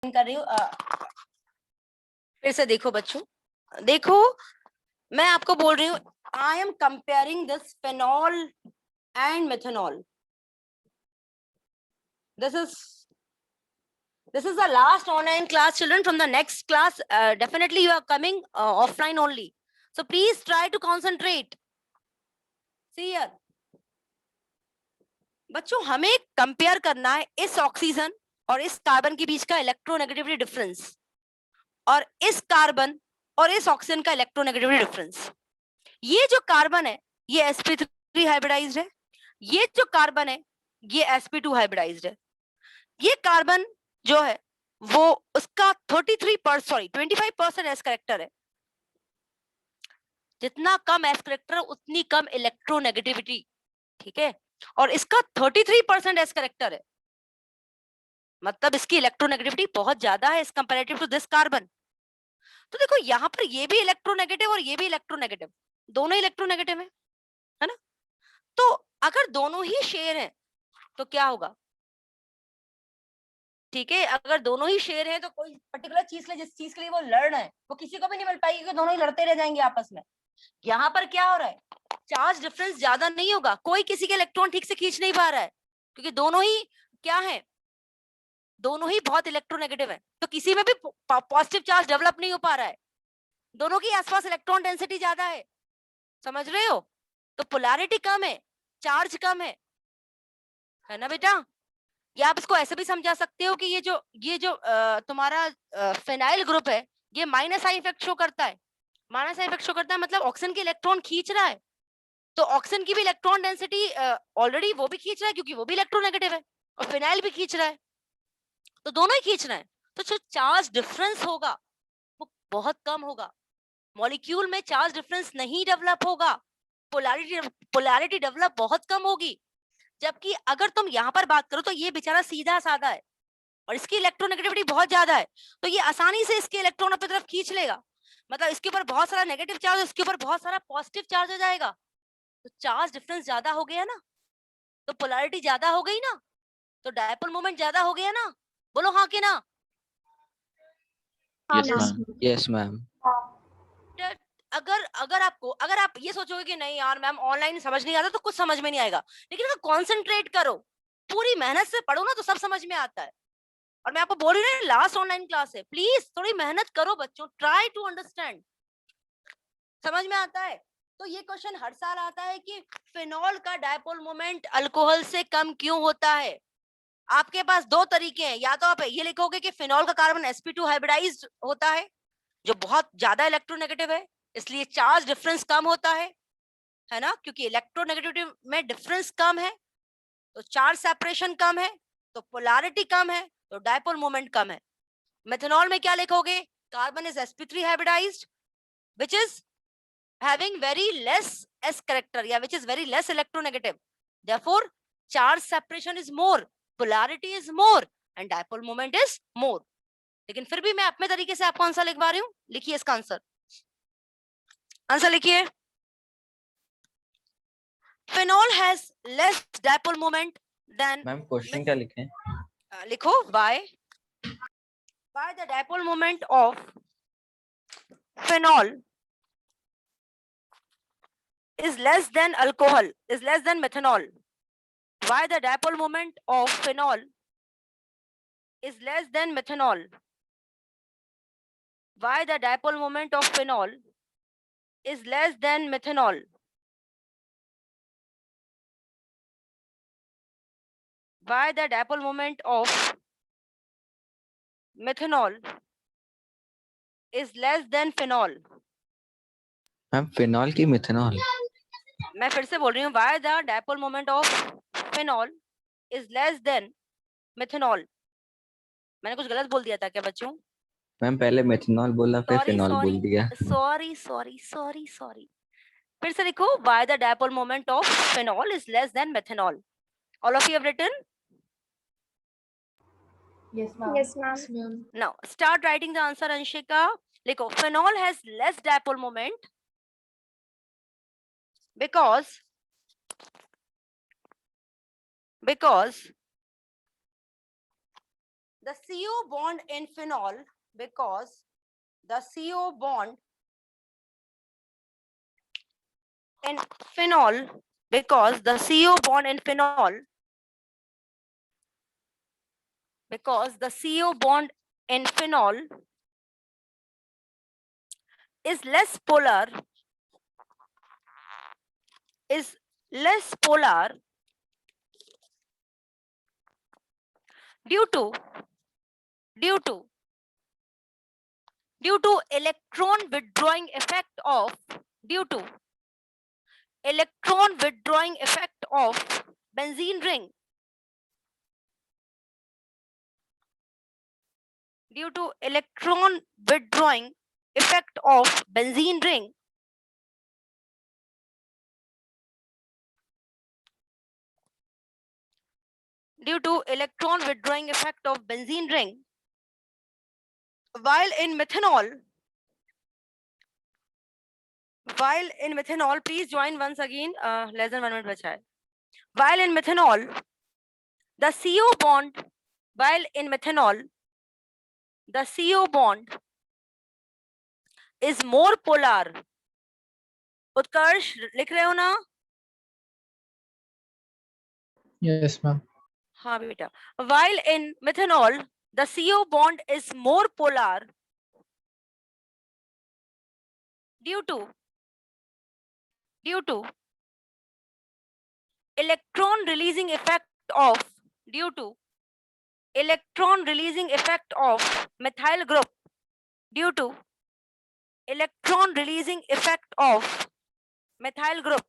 कर रही हूँ। फिर से देखो बच्चों, देखो मैं आपको बोल रही हूँ, I am comparing this phenol and methanol. This is the last online class, children. From the next class, definitely you are coming offline only. So please try to concentrate. See here. बच्चों हमें compare करना है इस oxygen और इस carbon के बीच का electronegativity difference, और इस कार्बन और इस ऑक्सीजन का इलेक्ट्रोनेगेटिविटी डिफरेंस. ये जो कार्बन है ये sp3 हाइब्रिडाइज्ड है, ये जो कार्बन है ये sp2 हाइब्रिडाइज्ड है. ये कार्बन जो है वो उसका 25% एस करेक्टर है. जितना कम एस करेक्टर उतनी कम इलेक्ट्रोनेगेटिविटी, ठीक है. और इसका 33% एस करेक्टर है, मतलब इसकी इलेक्ट्रोनेगेटिविटी बहुत ज्यादा है as comparative to this carbon. तो देखो यहाँ पर ये भी इलेक्ट्रोनेगेटिव और ये भी इलेक्ट्रोनेगेटिव, दोनों इलेक्ट्रोनेगेटिव है ना. तो अगर दोनों ही शेयर हैं तो क्या होगा, ठीक है. अगर दोनों ही शेयर हैं तो कोई पर्टिकुलर चीज ले, जिस चीज के लिए वो लड़ रहे हैं वो किसी को भी नहीं मिल पाएगी, क्योंकि दोनों ही लड़ते रह जाएंगे आपस में. यहाँ पर क्या हो रहा है, चार्ज डिफरेंस ज्यादा नहीं होगा, कोई किसी के इलेक्ट्रॉन ठीक से खींच नहीं पा रहा है, क्योंकि दोनों ही क्या है, दोनों ही बहुत इलेक्ट्रोनेगेटिव है. तो किसी में भी पॉजिटिव चार्ज डेवलप नहीं हो पा रहा है, दोनों की आसपास इलेक्ट्रॉन डेंसिटी ज्यादा है. समझ रहे हो. तो पोलैरिटी कम है, चार्ज कम है ना बेटा. या आप इसको ऐसे भी समझा सकते हो कि ये जो तुम्हारा फिनाइल ग्रुप है ये माइनस आई इफेक्ट शो करता है. माइनस आई इफेक्ट शो करता है मतलब ऑक्सीजन के इलेक्ट्रॉन खींच रहा है, तो ऑक्सीजन की भी इलेक्ट्रॉन डेंसिटी ऑलरेडी वो भी खींच रहा है क्योंकि वो भी इलेक्ट्रोनेगेटिव है, और फिनाइल भी खींच रहा है, तो दोनों ही खींच रहे हैं. तो जो चार्ज डिफरेंस होगा वो बहुत कम होगा, मॉलिक्यूल में चार्ज डिफरेंस नहीं डेवलप होगा, पोलैरिटी डेवलप बहुत कम होगी. जबकि अगर तुम यहाँ पर बात करो तो ये बेचारा सीधा साधा है और इसकी इलेक्ट्रोनेगेटिविटी बहुत ज्यादा है, तो ये आसानी से इसके इलेक्ट्रॉन अपनी तरफ खींच लेगा. मतलब इसके ऊपर बहुत सारा नेगेटिव चार्ज, इसके ऊपर बहुत सारा पॉजिटिव चार्ज हो जाएगा. तो चार्ज डिफरेंस ज्यादा हो गया ना, तो पोलैरिटी ज्यादा हो गई ना, तो डायपोल मोमेंट ज्यादा हो गया ना. बोलो हाँ कि ना. Yes ma'am. अगर आप ये सोचोगे कि नहीं यार मैम ऑनलाइन समझ नहीं आता, तो कुछ समझ में नहीं आएगा. लेकिन अगर कॉन्सेंट्रेट करो, पूरी मेहनत से पढ़ो ना, तो सब समझ में आता है. और मैं आपको बोल रही हूँ लास्ट ऑनलाइन क्लास है, प्लीज थोड़ी मेहनत करो बच्चों, ट्राई टू अंडरस्टैंड. समझ में आता है. तो ये क्वेश्चन हर साल आता है कि फिनॉल का डायपोल मोमेंट अल्कोहल से कम क्यों होता है. आपके पास दो तरीके हैं, या तो आप ये लिखोगे कि फिनॉल का कार्बन sp2 हाइब्रिडाइज्ड होता है जो बहुत ज्यादा इलेक्ट्रोनेगेटिव है, इसलिए चार्ज डिफरेंस कम होता है ना, क्योंकि इलेक्ट्रोनेगेटिविटी में डिफरेंस कम है तो चार्ज सेपरेशन कम है, तो पोलैरिटी कम है तो डायपोल मोमेंट कम है. मेथनॉल में क्या लिखोगे, carbon is sp3 hybridised which is having very less s character, या which is very less electronegative, therefore charge separation is more, polarity is more and dipole moment is more. लेकिन फिर भी मैं अपने तरीके से आपको आंसर लिखवा रही हूँ. लिखिए इसका आंसर लिखिए. phenol has less dipole moment than. Ma'am question क्या लिखें? लिखो why the dipole moment of phenol is less than alcohol, is less than methanol. Why the dipole moment of phenol is less than methanol. Why the dipole moment of phenol is less than methanol. Why the dipole moment of methanol is less than phenol. Ma'am phenol की methanol. मैं फिर से बोल रही हूँ, why the dipole moment of phenol is less than methanol. मैंने कुछ गलत बोल दिया था क्या बच्चों? मैम पहले मिथेनॉल बोला फिर फिनॉल बोल दिया. सॉरी. फिर से लिखो, why the dipole moment of phenol is less than methanol. All of you have written? Yes, ma'am. Yes, ma'am. Now start writing the answer. Anshika, लिखो phenol has less dipole moment because the CO bond in phenol, because the CO bond in phenol, because the CO bond in phenol, because the CO bond in phenol is less polar, due to electron withdrawing effect of benzene ring, due to electron withdrawing effect of benzene ring, due to electron withdrawing effect of benzene ring, while in methanol, please join once again, less than 1 minute bacha hai. While in methanol, the CO bond, the CO bond is more polar. Utkarsh, लिख रहे हो ना? Yes, ma'am. हाँ बेटा. While in methanol, the CO bond is more polar due to electron releasing effect of methyl group, due to electron releasing effect of methyl group.